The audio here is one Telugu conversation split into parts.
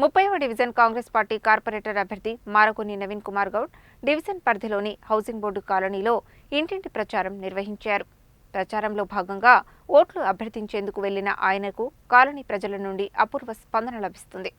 30వ డివిజన్ కాంగ్రెస్ పార్టీ కార్పొరేటర్ అభ్యర్థి మారగోని నవీన్ కుమార్ గౌడ్ డివిజన్ పరిధిలోని హౌసింగ్ బోర్డు కాలనీలో ఇంటింటి ప్రచారం నిర్వహించారు. ప్రచారంలో భాగంగా ఓట్లు అభ్యర్థించేందుకు వెళ్లిన ఆయనకు కాలనీ ప్రజల నుండి అపూర్వ స్పందన లభిస్తుంది.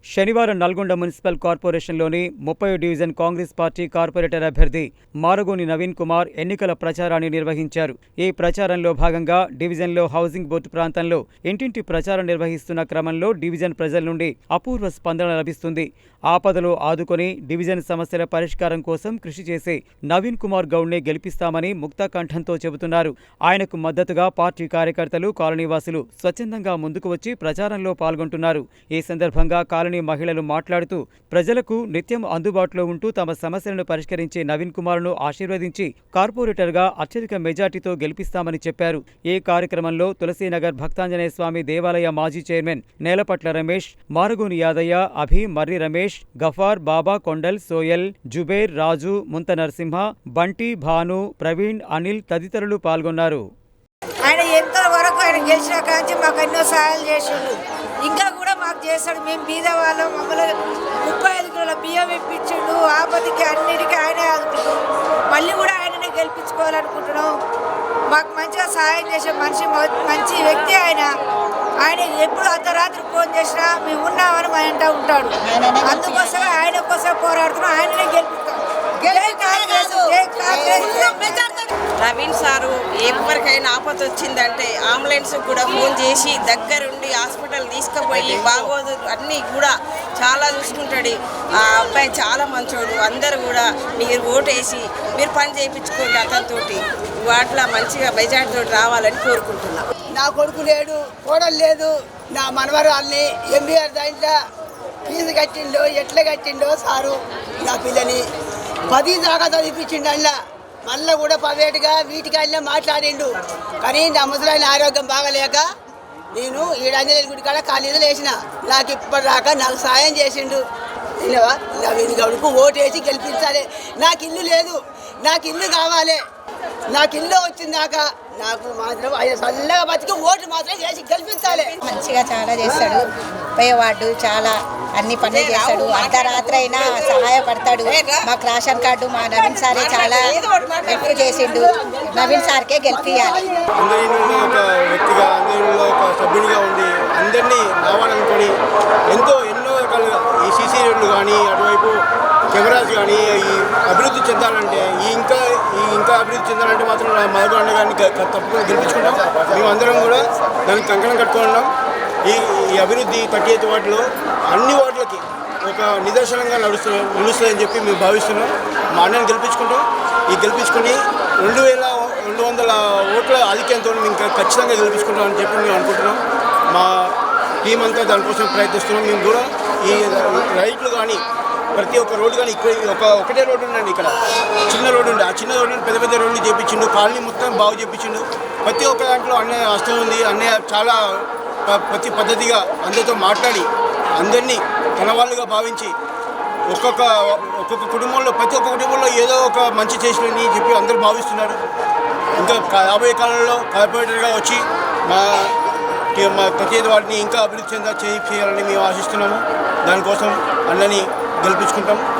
శనివారం నల్గొండ మున్సిపల్ కార్పొరేషన్లోని 30వ డివిజన్ కాంగ్రెస్ పార్టీ కార్పొరేటర్ అభ్యర్థి మారగోని నవీన్ కుమార్ ఎన్నికల ప్రచారాన్ని నిర్వహించారు. ఈ ప్రచారంలో భాగంగా డివిజన్లో హౌసింగ్ బోర్డు ప్రాంతంలో ఇంటింటి ప్రచారం నిర్వహిస్తున్న క్రమంలో డివిజన్ ప్రజల నుండి అపూర్వ స్పందన లభిస్తుంది. ఆపదలో ఆదుకొని డివిజన్ సమస్యల పరిష్కారం కోసం కృషి చేసే నవీన్ కుమార్ గౌడ్నే గెలిపిస్తామని ముక్తకంఠంతో చెబుతున్నారు. ఆయనకు మద్దతుగా పార్టీ కార్యకర్తలు, కాలనీవాసులు స్వచ్ఛందంగా ముందుకు వచ్చి ప్రచారంలో పాల్గొంటున్నారు. ఈ సందర్భంగా కాలనీ మహిళలు మాట్లాడుతూ ప్రజలకు నిత్యం అందుబాటులో ఉంటూ తమ సమస్యలను పరిష్కరించే నవీన్ కుమార్ను ఆశీర్వదించి కార్పొరేటర్గా అత్యధిక మెజార్టీతో గెలిపిస్తామని చెప్పారు. ఈ కార్యక్రమంలో తులసీనగర్ భక్తాంజనేయ స్వామి దేవాలయ మాజీ చైర్మన్ నేలపట్ల రమేష్, మారగోని యాదయ్య, అభి, మర్రి రమేష్, గఫార్, బాబా, కొండల్, సోయల్, జుబేర్, రాజు, ముంత నరసింహ, బంటి, భాను, ప్రవీణ్, అనిల్ తదితరులు పాల్గొన్నారు. ఆయన ఎంతో వరకు ఆయన గెలిచిన కాంచి మాకు ఎన్నో సహాయాలు చేసిండు. ఇంకా కూడా మాకు చేస్తాడు. మేము బీద వాళ్ళం, మమ్మల్ని 35 కిలోల బియ్యం ఇప్పించిండు. ఆపదికి అన్నిటికీ ఆయనే ఆదుకుంటాడు. మళ్ళీ కూడా ఆయననే గెలిపించుకోవాలనుకుంటున్నాం. మాకు మంచిగా సహాయం చేసే మంచి వ్యక్తి ఆయన. ఆయన ఎప్పుడు అర్ధరాత్రి ఫోన్ చేసినా మేము ఉన్నామని మా ఇంట ఉంటాడు. అందుకోసం ఆయన కోసం పోరాడుతున్నాం. ఆయననే గెలిపిస్తాం. నవీన్ సారు ఎవరికైనా ఆపద వచ్చిందంటే అంబులెన్స్ కూడా ఫోన్ చేసి దగ్గరుండి హాస్పిటల్ తీసుకుపోయి బాగోదు అన్నీ కూడా చాలా చూసుకుంటాడు. ఆ అబ్బాయి చాలా మంచోడు. అందరూ కూడా మీరు ఓటేసి మీరు పని చేయించుకోండి అతనితోటి. వాటిలో మంచిగా మెజార్టీతో రావాలని కోరుకుంటున్నాం. నా కొడుకు లేడు, కోడలు లేదు. నా మనవరాల్ని ఎంబీఆర్ దాంట్లో ఫీజు కట్టిండో ఎట్లా కట్టిండో సారు నా పిల్లని 10 దాకా చదివించిండు. అందులో మళ్ళీ కూడా ప్రైవేట్గా వీటికి అన్నీ మాట్లాడిండు. కానీ నా ముసలాయన ఆరోగ్యం బాగలేక నేను ఆంజనేయుల గుడి కాడ కాలేజీలో వేసిన. నాకు ఇప్పటిదాకా నాకు సాయం చేసిండు. నవీన్ గౌడ్కు ఓటేసి గెలిపించాలి. నాకు ఇల్లు లేదు, నాకు ఇల్లు కావాలి. నాకు ఇల్లు వచ్చిందాక నాకు మాత్రం ఆయన చల్లగా బతికి ఓటు మాత్రం చేసి గెలిపించాలి. మంచిగా చాలా చేస్తాడు. పేవాడు చాలా అన్ని పనులు చేస్తాడు. అర్ధరాత్రి అయినా సహాయపడతాడు. మాకు రేషన్ కార్డు మా నవీన్ సారే చాలా హెల్ప్ చేసిండు. నవీన్ సార్కే గెలిపియాలి. అందరిలో ఒక వ్యక్తిగా, అందరిలో ఒక సభ్యునిగా ఉండి అందరినీ రావాలనుకొని ఎన్నో రకాలుగా ఈ సీసీ రోడ్లు కానీ అటువైపు కెమెరాస్ కానీ ఈ అభివృద్ధి చెందాలంటే ఇంకా అభివృద్ధి చెందాలంటే మాత్రం మారగోని గారిని తప్పకుండా గెలిపించుకుంటాం. మేమందరం కూడా దానికి కంకణం కట్టుకున్నాం. ఈ అభివృద్ధి 38 వార్డులో అన్ని వార్డులకి ఒక నిదర్శనంగా నిలుస్తుందని చెప్పి మేము భావిస్తున్నాం. మా అన్నని గెలిపించుకుంటాం. గెలిపించుకొని 2200 ఓట్ల ఆధిక్యంతో మేము ఖచ్చితంగా గెలిపించుకుంటామని చెప్పి మేము అనుకుంటున్నాం. మా టీం అంతా దానికోసం ప్రయత్నిస్తున్నాం. మేము కూడా ఈ రైట్లు కానీ ప్రతి ఒక్క రోడ్డు కానీ ఒకటే రోడ్డు ఉండండి. ఇక్కడ చిన్న రోడ్డు ఉండే ఆ చిన్న రోడ్డు పెద్ద రోడ్లు చేయించిండు. కాలనీ మొత్తం బాగు చేయించిండు. ప్రతి ఒక్క దాంట్లో అన్నయ్య హస్తం ఉంది. అన్నయ్య చాలా ప్రతి పద్ధతిగా అందరితో మాట్లాడి అందరినీ తన వాళ్ళుగా భావించి ఒక్కొక్క కుటుంబంలో ప్రతి ఒక్క కుటుంబంలో ఏదో ఒక మంచి చేసినని చెప్పి అందరూ భావిస్తున్నారు. ఇంకా రాబోయే కాలంలో కార్పొరేటర్గా వచ్చి మా ప్రతి వాటిని ఇంకా అభివృద్ధి చేయాలని మేము ఆశిస్తున్నాము. దానికోసం అన్నని గెలిపించుకుంటాం.